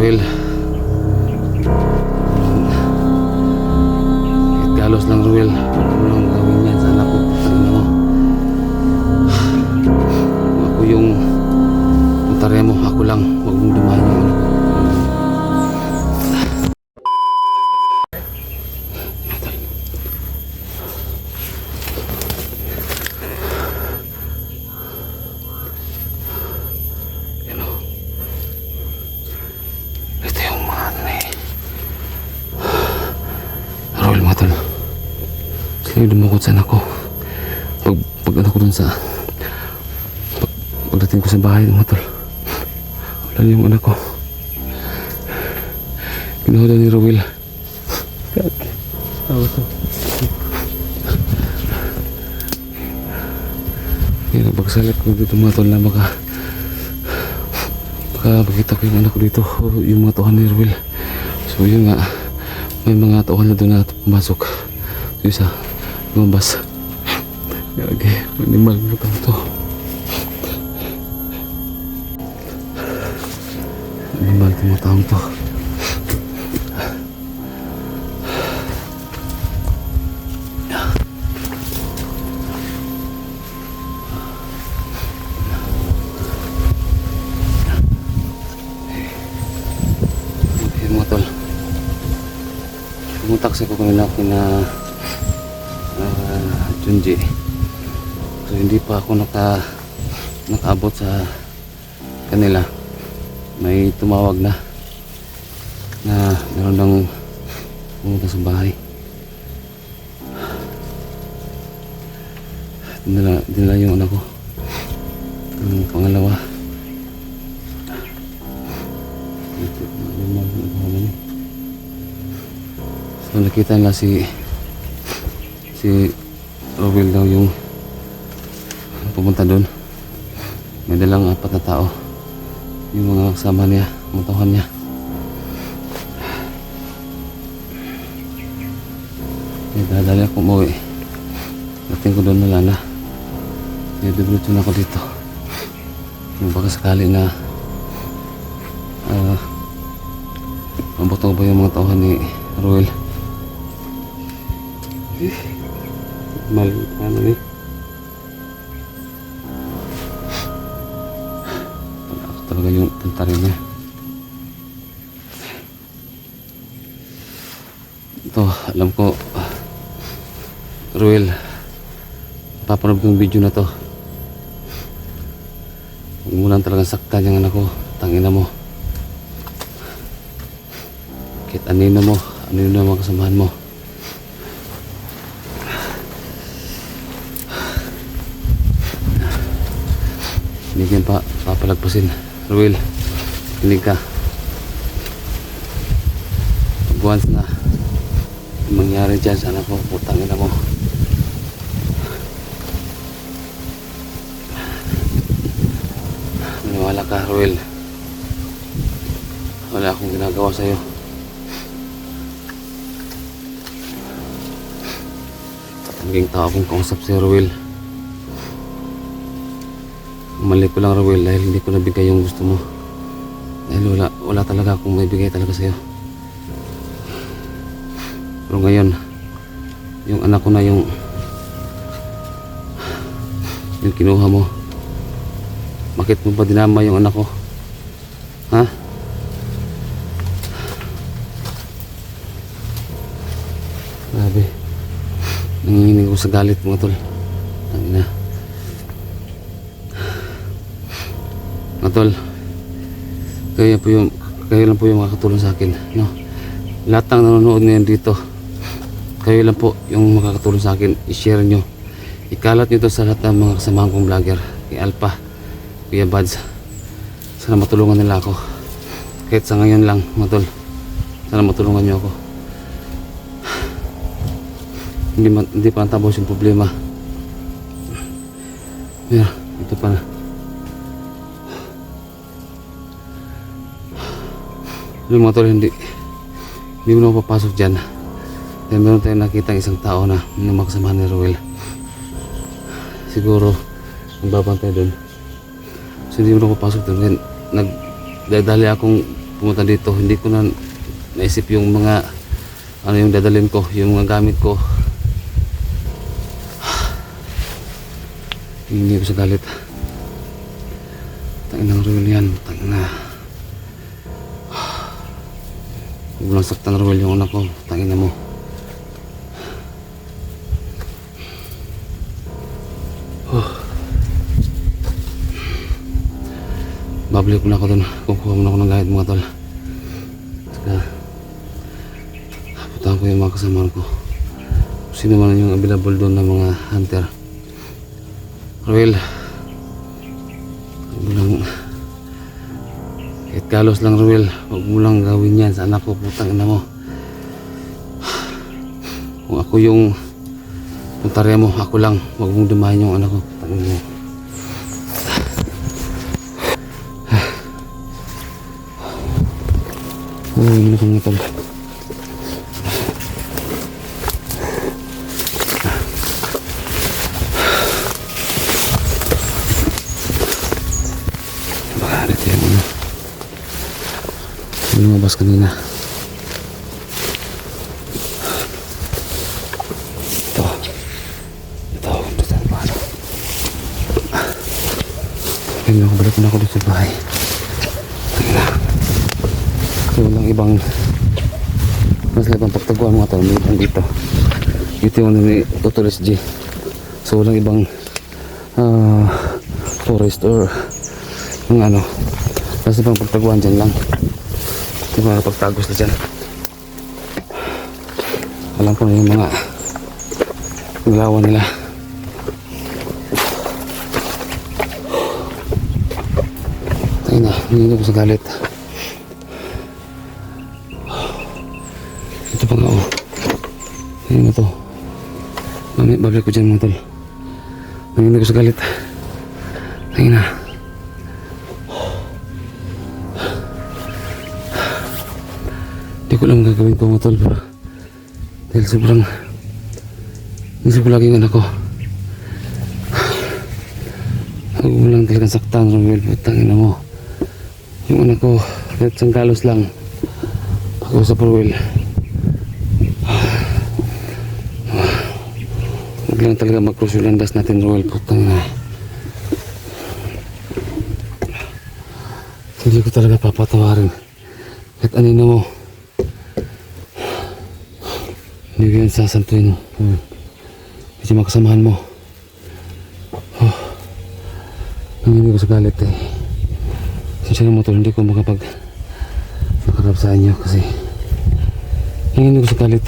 Ruel, kahit galos lang Ruel, ano lang gawin yan, sana po patayin mo. Kung ako yung puntarya mo, ako lang, huwag mong dumahin yung anak ko. Ruel, mga tol, sila yung dumukot sa anak ko. Pag ano ko dun sa pagdating ko sa bahay, mga tol, wala yung anak ko. Pinuhula ni Ruel. Ako to. Kaya napagsalit ko dito, mga tol, na baka makita ko yung anak ko dito, yung mga tuhan ni Ruel. So yun nga, may mga tauhan na doon na pumasok. So isa, lumabas. Gagi, manimal mo to. Manimal mo taong to. Ayun mga tol, pumuntak ko kanila kina Junji. So hindi pa ako nakaabot sa kanila. May tumawag na meron nang pumunta sa bahay. Dinala yung anak ko, yung pangalawa. So nakita nila si Ruel daw yung pumunta doon. May dalang 4 na tao, yung mga kasama niya, mga tauhan niya. Kaya dadali ako umuwi. Dating ko doon, wala na. Kaya dudulot yun ako dito. Yung baka sakali na mabutong ba yung mga tauhan ni Ruel. Mal, ano ni? Wala ako talaga yung tantarin niya. Ito, alam ko, Ruel, papanood ko yung video na to. Huwag mo lang talagang saktan yung anak ko. Tangina mo. Kahit anino mo, anino na mga kasamahan mo. Hindi yan papalagpasin. Ruel, kinig ka. Pag once na mangyari dyan sa anak ko, putang ina mo. Maniwala ka, Ruel. Wala akong ginagawa sa'yo. Naging tao akong kausap si Ruel. Mali ko lang, Ruel, dahil hindi ko nabigay yung gusto mo. Dahil wala talaga akong maibigay talaga sa'yo. Pero ngayon, yung anak ko na yung kinuha mo. Bakit mo ba dinama yung anak ko? Ha? Grabe. Nanginginig ko sa galit, mga tol. Tangina. Mga tol, kayo lang po yung makakatulong sa akin, no? Lahat ng nanonood ngayon dito, kayo lang po yung makakatulong sa akin. I-share nyo, ikalat nyo to sa lahat ng mga kasamahan kong vlogger, kay Alpha, Kuya Bads. Sana matulungan nila ako kahit sa ngayon lang, mga tol. Sana matulungan nyo ako. Hindi pa natapos yung problema. Ito pa na. Yung mga tol, hindi mo na papasok dyan. Dahil meron tayong nakita isang tao na makasama ni Ruel. Siguro nagbabantay doon. So hindi mo na papasok doon. Nagdadali akong pumunta dito. Hindi ko na naisip yung mga ano yung dadalhin ko, yung mga gamit ko. Hindi ko sa galit. Tangin ng Ruel yan. Tangin na. Huwag mo lang saktan Ruel yung anak ko. Tangin na mo. Babalik mo na ako dun. Kukuha mo na ako ng gamit mga tol. Saka puntahan ko yung mga kasama ko. Sino man yung available doon na mga hunter. Ruel, huwag mo lang, kahit kalos lang Ruel, huwag mo lang gawin yan sa anak ko. Putang ina mo. Kung ako yung puntarya mo, ako lang. Huwag mong dumahin yung anak ko. Putang ina mo. Uy, ano kang natag. Lumabas kanina. Ito saan ba? Kaya balik na ako dito sa bahay. Tingnan. So walang ibang mas ibang pagtaguan mga tao dito. Ito yung ni Tutulis G. So walang ibang forest or mga ano. Mas ibang pagtaguan dyan lang. Yung mga pagtagos na dyan. Alam ko na yung mga gawa nila. Tayo na, hindi ko sa galit. Ito pa nga oh. Ano na to? Babalik ko dyan mga tol. Hindi ko sa galit. Tayo na. Hindi ko lang gagawin ko mga tol, bro. Dahil sobrang isip ko lagi yung anak ko. Huwag mo lang talagang saktan, Romel. Putangin na mo. Yung anak ko, kahit sang kalos lang. Pag-usap, Romel. Huwag lang talaga mag-cross yung landas natin, Romel. Putangin na. Hindi ko talaga papatawarin. Kahit anino mo. Hindi ko yan sasantuin. Kasi makasamahan mo. Hindi ko sa galit eh. Sinsya na mo tol, hindi ko makarap sa inyo kasi hindi ko sa galit.